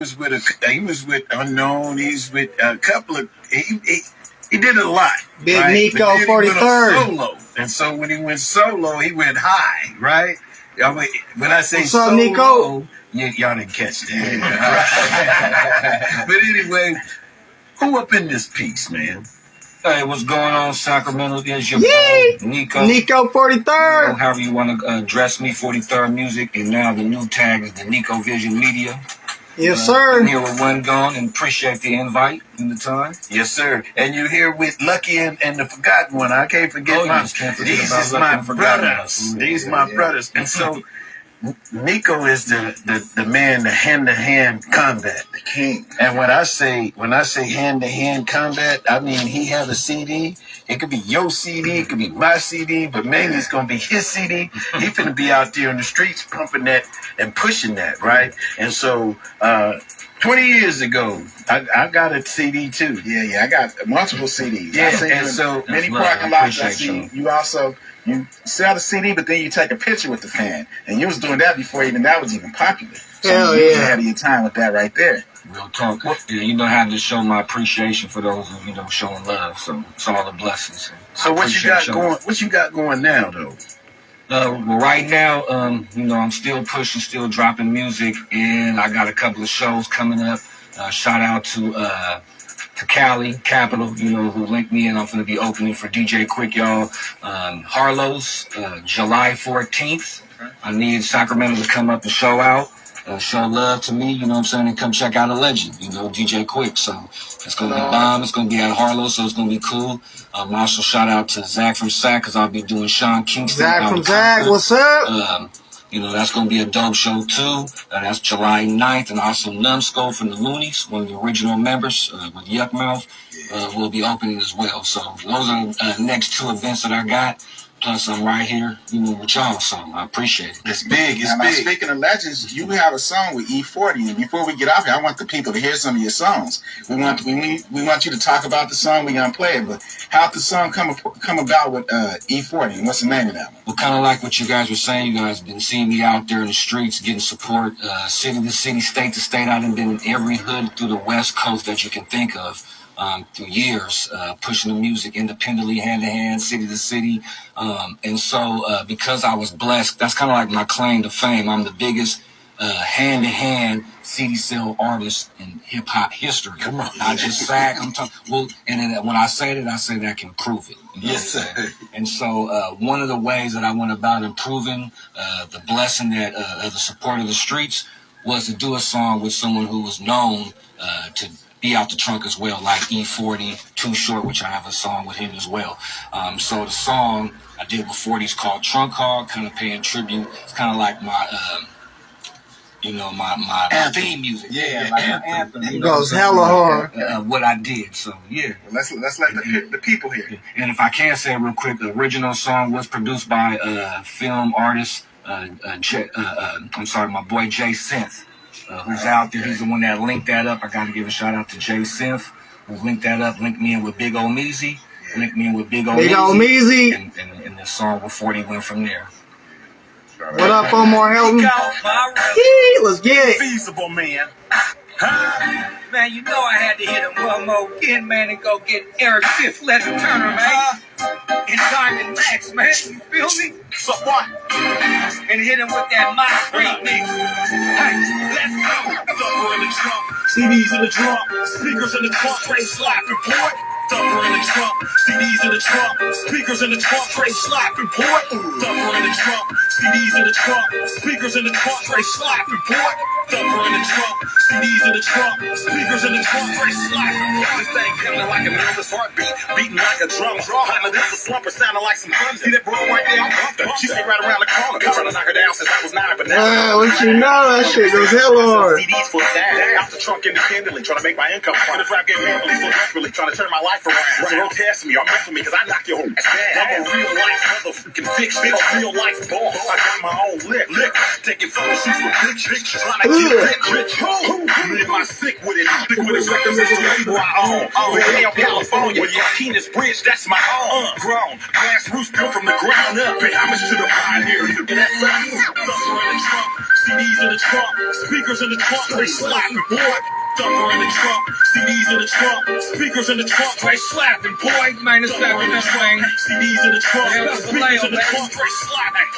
He was with Unknown. He's with a couple of. He did a lot. Big right? Nico, 43rd. Solo, and so when he went solo, he went high, right? I mean, when I say What's up, solo, Nico? y'all didn't catch that. But anyway, who up in this piece, man? Hey, what's going on, Sacramento? There's your boy, Nico. Nico, 43rd. However you want to address me, 43rd Music, and now the new tag is the Nico Vision Media. Yes, sir. I'm here with One Gone and appreciate the invite and the time. Yes, sir. And you're here with Lucky and the Forgotton One. I can't forget these is my brothers. These my brothers. And so Nico is the man, the hand-to-hand combat, the king. And when I say hand-to-hand combat, I mean he had a CD. It could be your CD, it could be my CD, but mainly it's gonna be his CD. He finna be out there in the streets pumping that and pushing that, right? And so 20 years ago, I got a CD too. Yeah, I got multiple CDs. Yeah, I seen and you so in many parking lots. I see you also. You sell the CD, but then you take a picture with the fan. And you was doing that before even that was even popular. So Hell you was yeah. ahead of your time with that right there. Real talk. Yeah, you know how to show my appreciation for those who, showing love. So it's all the blessings. So what you got going? What you got going now, though? Well, right now, I'm still pushing, still dropping music, and I got a couple of shows coming up. Shout out to Cali, Capital, who linked me in. I'm going to be opening for DJ Quik, y'all. Harlow's, July 14th. I need Sacramento to come up and show out, show love to me, and come check out a legend, DJ Quik. So it's going to be bomb. It's going to be at Harlow's, so it's going to be cool. Also shout out to Zach from Sac, because I'll be doing Sean Kingston. Zach from Zach, what's up? That's going to be a dope show, too. That's July 9th. And also Numbskull from the Loonies, one of the original members with Yuck Mouth, will be opening as well. So those are the next two events that I got. Plus, I'm right here, with y'all. So I appreciate it. It's big. It's and big. Speaking of legends, you have a song with E-40. And before we get off here, I want the people to hear some of your songs. We want you to talk about the song. We're going to play it. But how'd the song come about with E-40? And what's the name of that one? Well, kind of like what you guys were saying. You guys have been seeing me out there in the streets, getting support, city to city, state to state. I've been in every hood through the West Coast that you can think of. Through years, pushing the music independently, hand-to-hand, city to city. And so because I was blessed, that's kind of like my claim to fame. I'm the biggest hand-to-hand CD sale artist in hip-hop history. Come on. Not just SAG. I'm talking. Well, and then when I say that I can prove it. Yes, sir. And so one of the ways that I went about improving the blessing that the support of the streets was to do a song with someone who was known to be out the trunk as well, like E-40, Too Short, which I have a song with him as well. So the song I did with 40 is called Trunk Hog, kind of paying tribute. It's kind of like my, my theme music. Yeah, like my anthem. It goes hella hard. What I did, so yeah. Well, let's let the people hear. And if I can say real quick, the original song was produced by film artist, my boy Jay Synth. Who's out there. He's the one that linked that up. I got to give a shout out to Jay Synth, who linked that up, linked me in with Big Ol' Meezy, linked me in with Big Ol' Meezy. And the song with 40 went from there. What up, Omar Hilton? Let's get it. Feasible, man. Man, you know I had to hit him one more again, man, and go get Eric Fifth, Let's Turner, man. And Diamond Max, man, you feel me? So what? And hit him with that My Street mix. Hey, let's go. Thumper in the trunk, CDs in the trunk, speakers in the trunk, Trey slap report. Thumper in the trunk, CDs in the trunk, speakers in the trunk, Trey slap report. Thumper in the trunk, CDs in the trunk, speakers in the trunk, Trey slap report. Thumper in the trunk, CDs in the trunk, speakers in the trunk, Trey slap report. This thing coming like a nervous heartbeat, beating like a drum. Climbing this a slumper, sounding like some drums. See that bro right there? I bumped her. She stayed right around the corner, trying to knock her down since I was 9, but now. What you know? That shit goes hella hard. CDs for that. Out the trunk independently, trying to make my income. Trying to rap game heavily, so desperately, trying to turn my life around. So don't test me or mess with me, cause I knock your whole ass. I'm a real life motherfucking fiction, a real life boss. I got my own lick. Taking photo shoots for bitch, trying to get rich. Live my sick with it. Sick with it. Who I own. Down California. Penis Bridge, that's my home. Grown. Grassroots built from the ground up. Pay homage to the pioneer. And that's right. Thumper in the trunk. CDs in the trunk. Speakers in the trunk. They slapping, boy. Thumper in the trunk. CDs in the trunk. Speakers in the trunk. Straight slapping, boy. Man, it's slapping that swing. CDs in the trunk. Speakers in the trunk. Straight slapping.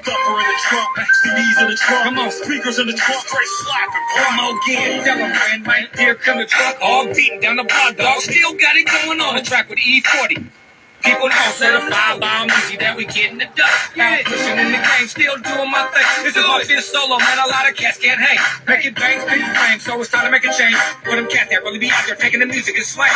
Thumper in the trunk. CDs in the trunk. Come on, speakers in the trunk. Straight slapping. Come on, again. Tell a friend, man. Here come the truck. All beating down the block, dog. Still got it going on. The track with E-40. People know certified bomb easy that we getting the dust. I'm pushing in the game, still doing my thing. This is my fifth solo, man. A lot of cats can't hang. Make it bang, spin your frame, so it's time to make a change. For them cats that really be out there taking the music and slanging.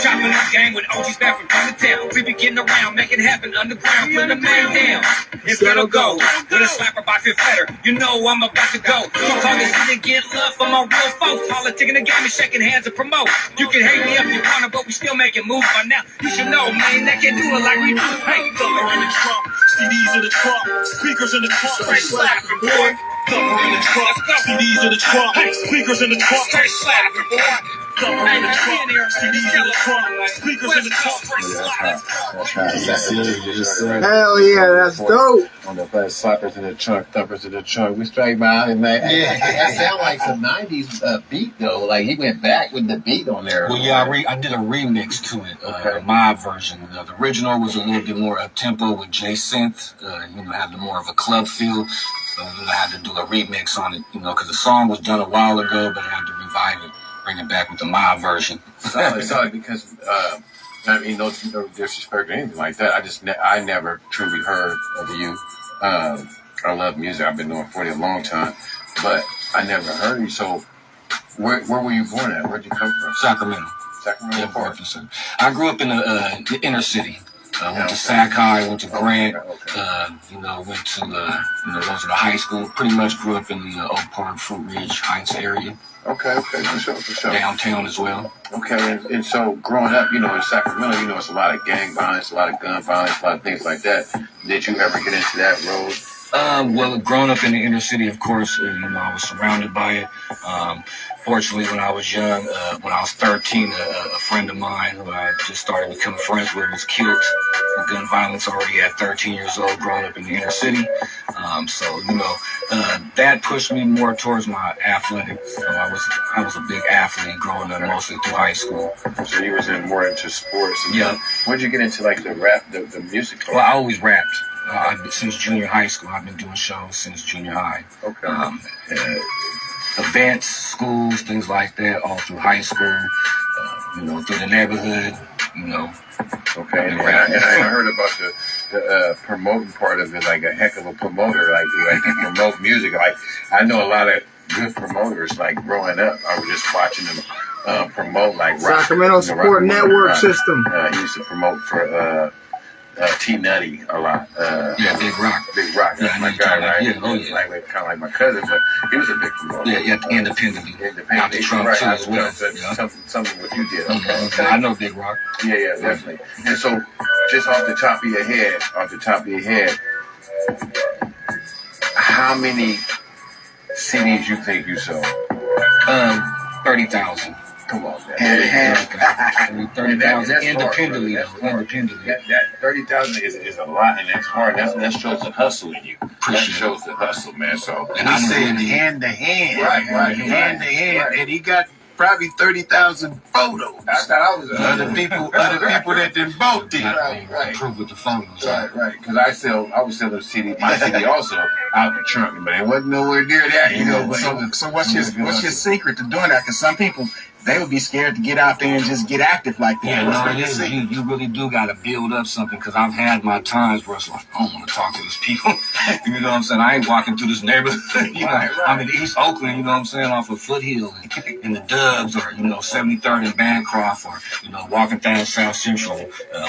Chopping this game with OGs back from town to town. We be getting around, making it happen underground. Put the man down. It's gonna go. With a slapper by Fifth Letter. You know I'm about to go. So call this and get love from my real folks. Politicking the game and shaking hands and promote. You can hate me if you wanna, but we still making moves by now. You should know, man. That can do it like we do. Hey, thumper in the trunk, CDs in the trunk, speakers in the trunk, straight slapping, boy. Thumper in the trunk, CDs in the trunk, speakers in the trunk, straight slapping, boy. Thumper in the trunk, CDs in the trunk, speakers in the trunk, straight slapping. Hell yeah, that's dope. On the bus, slappers in the trunk, thumpers in the trunk. We straight behind, man. That sound like some '90s beat though. Like he went back with the beat on there. Well, yeah, I did a remix to it, my version. The original was a little bit more up tempo with J synth. Had more of a club feel. So I had to do a remix on it, because the song was done a while ago, but I had to revive it, bring it back with the my version. Solid because. I mean, no disrespect or anything like that. I never truly heard of you. I love music. I've been doing it for a long time, but I never heard you. So, where were you born at? Where'd you come from? Sacramento. Sacramento Park. I grew up in the inner city. Went to Sac High, went to Grant. Went to went to the high school. Pretty much grew up in the Oak Park, Fruit Ridge Heights area. Okay, for sure. Downtown as well. Okay, and so growing up, in Sacramento, it's a lot of gang violence, a lot of gun violence, a lot of things like that. Did you ever get into that road? Well, growing up in the inner city, of course, I was surrounded by it. Fortunately, when I was young, when I was 13, a friend of mine who I just started becoming friends with was killed for gun violence already at 13 years old, growing up in the inner city. That pushed me more towards my athletics. I was a big athlete growing up, mostly through high school. So you was more into sports. Yeah. When did you get into the rap, the music? Well, I always rapped. Since junior high school. I've been doing shows since junior high. Okay. Events, schools, things like that, all through high school, through the neighborhood, Okay, and I heard about the promoting part of it, like a heck of a promoter, like you promote music. Like I know a lot of good promoters. Like growing up, I was just watching them promote like Sacramento Support Network System. He used to promote for T Nutty a lot. Big Rock. Big Rock, that's my guy, right? Yeah, oh yeah. Like kind of like my cousin, but he was a big promoter. Yeah, independently. Not the Trump right, too as well. Something what you did. Okay. I know Big Rock. Yeah, definitely. And so, just off the top of your head, how many CDs you think you sold? 30,000. Come on, man. 30,000 independently. That 30,000 is a lot, and that's hard. That shows the hustle in you. That shows the hustle, man. So and I said hand to hand, right, hand to hand, and he got probably 30,000 photos. I thought I was other people that didn't vote did. Right. Prove with the photos. Right. Because I was selling my CD also out the trunk, but it wasn't nowhere near that, So what's your secret to doing that? Because some people, they would be scared to get out there and just get active like that. You really do got to build up something, because I've had my times where it's like, I don't want to talk to these people. You know what I'm saying? I ain't walking through this neighborhood. I'm in East Oakland, you know what I'm saying, off of Foothill in the Dubs, or, 73rd and Bancroft, or, walking down South Central,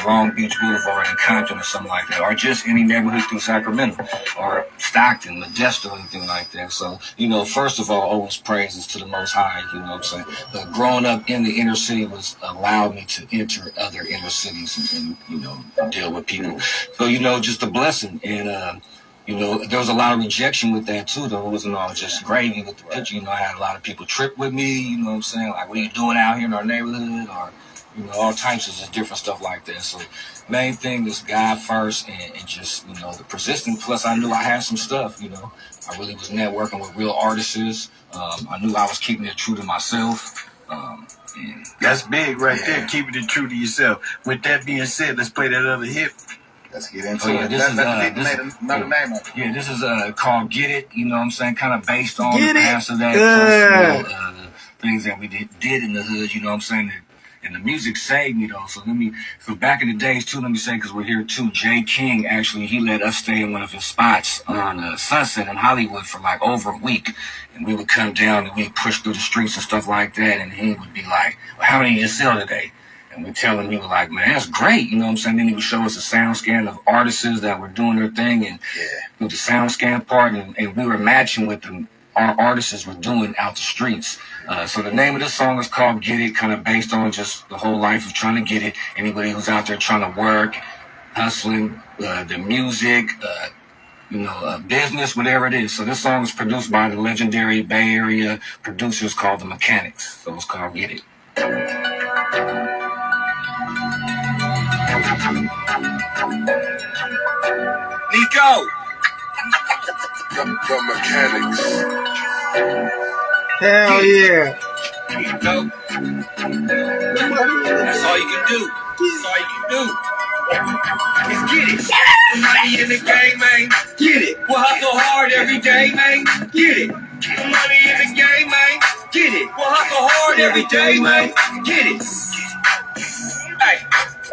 Long Beach Boulevard in Compton or something like that, or just any neighborhood through Sacramento, or Stockton, Modesto, anything like that. So, first of all, always praises to the Most High, you know what I'm saying? Growing up in the inner city was allowed me to enter other inner cities and deal with people. So, just a blessing. And You know, there was a lot of rejection with that too, though. It wasn't all just gravy with the picture. You know, I had a lot of people trip with me, you know what I'm saying? Like, what are you doing out here in our neighborhood? Or, you know, all types of just different stuff like that. So, main thing is God first and just, you know, the persistence. Plus, I knew I had some stuff, you know. I really was networking with real artists. I knew I was keeping it true to myself. That's big right there, keeping it true to yourself. With that being said, let's play that other hit. Let's get into it. This is called Get It, you know what I'm saying? Kind of based on the past of that. Plus, you know, the things that we did in the hood, you know what I'm saying? And the music saved me, though. So back in the days, too, let me say, because we're here, too, Jay King, actually, he let us stay in one of his spots on Sunset in Hollywood for, like, over a week. And we would come down and we'd push through the streets and stuff like that. And he would be like, well, how many did you sell today? And we tell him, he was like, man, that's great. You know what I'm saying? Then he would show us a sound scan of artists that were doing their thing and with the sound scan part. And we were matching with them. Our artists were doing out the streets. So the name of this song is called Get It, kind of based on just the whole life of trying to get it. Anybody who's out there trying to work, hustling, the music, business, whatever it is. So this song is produced by the legendary Bay Area producers called the Mekanix. So it's called Get It. Nico! The Mekanix. Hell yeah. Nico. That's all you can do. That's all you can do. Let's get it. Money in the game, man. Get it. We'll hustle hard every day, man. Get it. Money in the game, man. Get it. We'll hustle hard every day, man. Get it. Hey,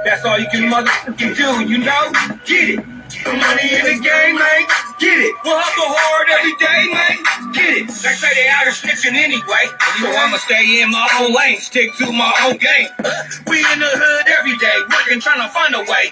that's all you can motherfucking do, you know? Get it. Money in the game, man. Get it. We'll hustle hard every day, man. Get it. They say they out of snitching anyway, so I'ma stay in my own lane, stick to my own game. We in the hood every day, working, trying to find a way.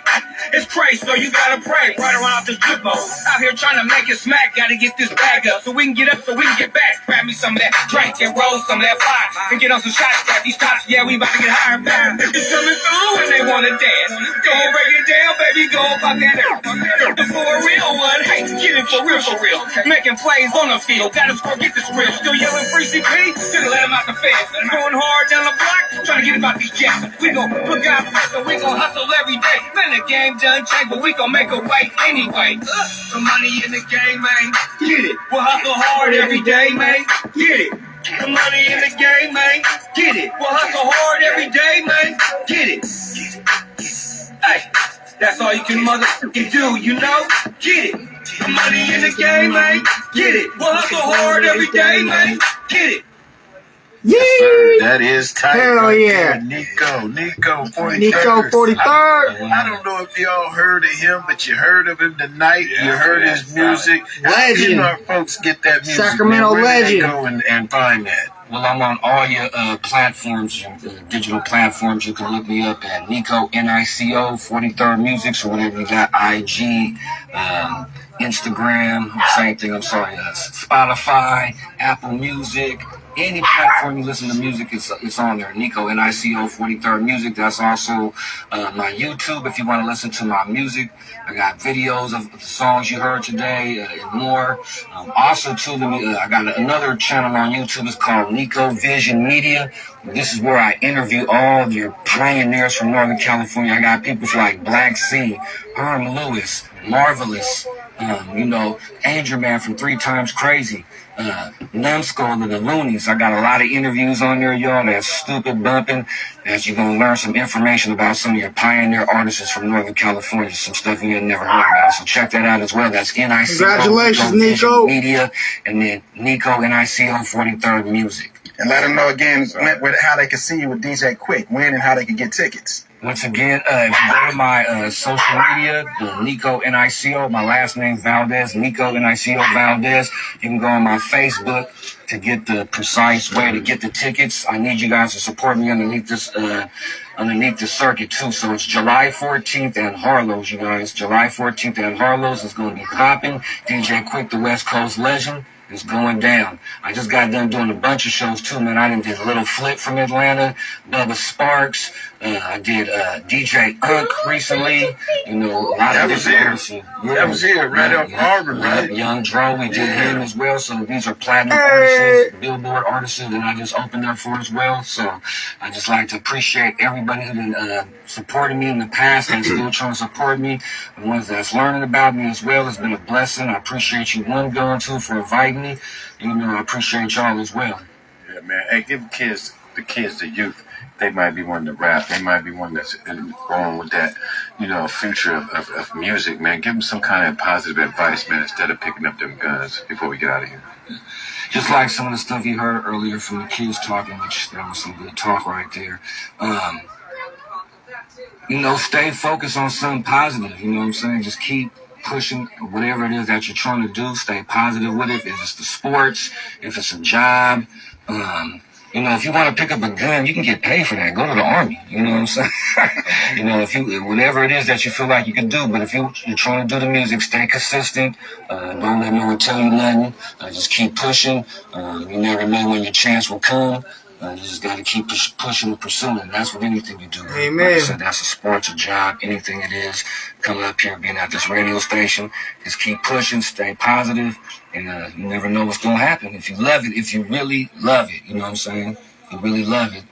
It's crazy, so you gotta pray right around this good mode. Out here trying to make it smack, gotta get this bag up so we can get up, so we can get back. Grab me some of that drink and roll some of that fire and get on some shots at these tops. Yeah, we about to get higher back. It's coming through and they wanna dance. Go break it down, baby, go pop that air. For a real one, hey, get it for real, for real. Making plays on the field, gotta score, get this real. Still yelling free CP, couldn't let him out the fence. Going hard down the block, trying to get about these jacks. We gon' put God first and we gon' hustle every day. Man, the game done changed, but we gon' make a way anyway. The money in the game, man, get it. We'll hustle hard every day, man, get it. The money in the game, man, get it. We'll hustle hard every day, man, get it. Hey. That's all you can motherfucking do, you know? Get it. Money in the game, man. Get it. We'll hustle hard every day, man. Get it. Yeah. That is tight. Hell right yeah. There. Nico 43rd. Nico 43rd. I don't know if y'all heard of him, but you heard of him tonight. Yeah, you heard his music. Legend. You know our folks get that music. Sacramento man. Where legend. do they go and find that? Well, I'm on all your platforms, digital platforms. You can look me up at Nico, Nico, 43rd Music, or whatever you got, IG, Instagram, same thing, Spotify, Apple Music, any platform you listen to music, it's on there. Nico, Nico, 43rd Music. That's also my YouTube if you want to listen to my music. I got videos of the songs you heard today and more. Also, too, I got another channel on YouTube. It's called Nico Vision Media. This is where I interview all of your pioneers from Northern California. I got people like Black Sea, Herm Lewis, Marvelous, Angel Man from 3 Times Crazy, Numbskull and the Loonies. I got a lot of interviews on there, y'all. That's stupid bumping. That you're going to learn some information about some of your pioneer artists from Northern California, some stuff you had never heard about. So check that out as well. That's Nico. Congratulations, Nico. Media, and then Nico, Nico, 43rd Music. And let them know again how they can see you with DJ Quik, when and how they can get tickets. Once again, if you go to my social media, Nico, Nico, my last name Valdez, Nico, Nico, Valdez. You can go on my Facebook to get the precise way to get the tickets. I need you guys to support me underneath the circuit too. So it's July 14th at Harlow's, you guys. July 14th at Harlow's. It's going to be popping. DJ Quik, the West Coast legend, is going down. I just got done doing a bunch of shows too, man. I did a little flip from Atlanta, Bubba Sparks, I did DJ recently. You know, a lot of different artists. That was here, right off Auburn, right? Young Dro, we did him as well. So these are platinum artists, Billboard artists that I just opened up for as well. So I just like to appreciate everybody who supported me in the past and still trying to support me. The ones that's learning about me as well. It's been a blessing. I appreciate you, one, going to for inviting me. You know, I appreciate y'all as well. Yeah, man. Hey, give the youth. They might be wanting to rap. They might be one that's going with that, you know, future of music, man. Give them some kind of positive advice, man, instead of picking up them guns before we get out of here. Just like some of the stuff you heard earlier from the kids talking, which that was some good talk right there. You know, stay focused on something positive. You know what I'm saying? Just keep pushing whatever it is that you're trying to do. Stay positive with it. If it's the sports, if it's a job, you know, if you want to pick up a gun, you can get paid for that. Go to the Army. You know what I'm saying? You know, if you, whatever it is that you feel like you can do, but if you're trying to do the music, stay consistent. Don't let no one tell you nothing. Just keep pushing. You never know when your chance will come. You just got to keep pushing and pursuing. And that's what anything you do. Amen. Like I said, that's a sport, a job, anything it is. Coming up here, being at this radio station, just keep pushing, stay positive, and you never know what's going to happen. If you love it, if you really love it, you know what I'm saying? If you really love it,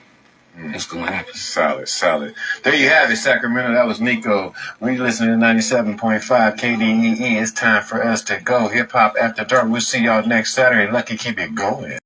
it's going to happen. Solid. There you have it, Sacramento. That was Nico. We listening to 97.5 KDEE. It's time for us to go. Hip Hop After Dark. We'll see y'all next Saturday. Lucky, keep it going.